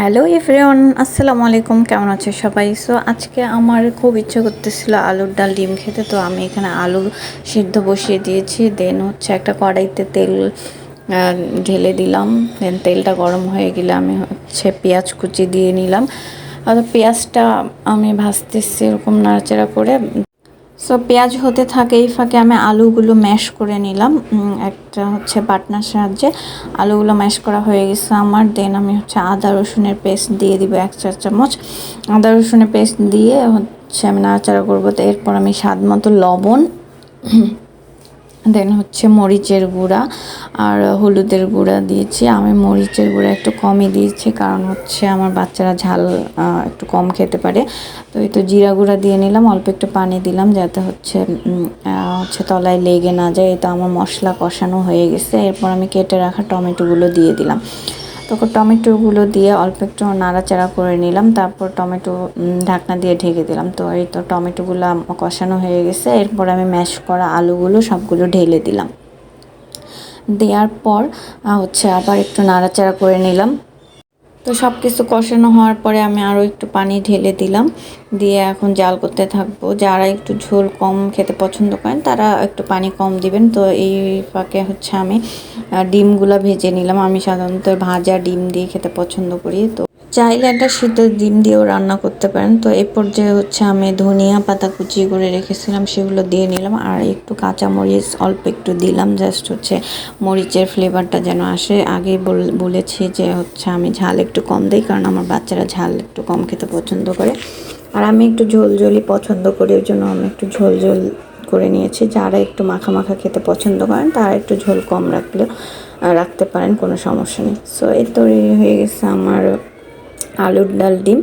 Hello everyone, আসসালামু আলাইকুম। কেমন আছে সবাই? সো আজকে আমার খুব ইচ্ছে করতেছিল আলুর ডাল ডিম খেতে, তো আমি এখানে আলু সিদ্ধ বসিয়ে দিয়েছি। দেন হচ্ছে একটা কড়াইতে তেল ঢেলে দিলাম। দেন তেলটা গরম হয়ে গেলে আমি হচ্ছে পেঁয়াজ কুচি দিয়ে নিলাম। আর পেঁয়াজটা আমি ভাজতেছি এরকম নাড়াচাড়া করে। সো পেঁয়াজ হতে থাকে এই ফাঁকে আমি আলুগুলো ম্যাশ করে নিলাম। একটা হচ্ছে বাটনার সাহায্যে আলুগুলো ম্যাশ করা হয়ে গেছে আমার। দেন আমি হচ্ছে আদা রসুনের পেস্ট দিয়ে দিব 1 চা চামচ। আদা রসুনের পেস্ট দিয়ে হচ্ছে আমি নাড়াচাড়া করবো। তো এরপর আমি স্বাদ মতো লবণ, দেন হচ্ছে মরিচের গুঁড়া আর হলুদের গুঁড়া দিয়েছি। আমি মরিচের গুঁড়া একটু কমই দিয়েছি, কারণ হচ্ছে আমার বাচ্চারা ঝাল একটু কম খেতে পারে। তো এই তো জিরা গুঁড়া দিয়ে নিলাম, অল্প একটু পানি দিলাম যাতে হচ্ছে তলায় লেগে না যায়। তো আমার মশলা কষানো হয়ে গেছে। এরপর আমি কেটে রাখা টমেটোগুলো দিয়ে দিলাম। তখন টমেটোগুলো দিয়ে অল্প একটু নাড়াচাড়া করে নিলাম। তারপর টমেটো ঢাকনা দিয়ে ঢেকে দিলাম। তো এই তো টমেটোগুলো কষানো হয়ে গেছে। এরপর আমি ম্যাশ করা আলুগুলো সবগুলো ঢেলে দিলাম। দেওয়ার পর হচ্ছে আবার একটু নাড়াচাড়া করে নিলাম। তো সব কিছু কষানো হওয়ার পরে আমি আরও একটু পানি ঢেলে দিলাম। দিয়ে এখন জাল করতে থাকবো। যারা একটু ঝোল কম খেতে পছন্দ করেন তারা একটু পানি কম দিবেন। তো এই ফাঁকে হচ্ছে আমি ডিমগুলো ভেজে নিলাম। আমি সাধারণত ভাজা ডিম দিয়ে খেতে পছন্দ করি। তো চাইলে একটা সিদ্ধ ডিম দিয়েও রান্না করতে পারেন। তো এই পর্যায়ে হচ্ছে আমি ধনিয়া পাতা কুচি করে রেখেছিলাম, সেগুলো দিয়ে নিলাম। আর একটু কাঁচা মরিচ অল্প একটু দিলাম, জাস্ট হচ্ছে মরিচের ফ্লেভারটা যেন আসে। আগে বলেছি যে হচ্ছে আমি ঝাল একটু কম দিই, কারণ আমার বাচ্চারা ঝাল একটু কম খেতে পছন্দ করে। আর আমি একটু ঝোল ঝোলই পছন্দ করি, ওই জন্য আমি একটু ঝোল ঝোল করে নিয়েছি। যারা একটু মাখা মাখা খেতে পছন্দ করেন তারা একটু ঝোল কম রাখতে পারেন, কোনো সমস্যা নেই। সো এই তো রেডি হয়ে গেছে আমার আলুর ডাল ডিম।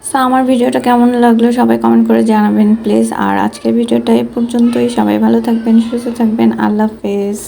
সো আমার ভিডিওটা কেমন লাগলো সবাই কমেন্ট করে জানাবেন প্লিজ। আর আজকের ভিডিওটা এ পর্যন্তই। সবাই ভালো থাকবেন, সুস্থ থাকবেন। আল্লাহ হাফেজ।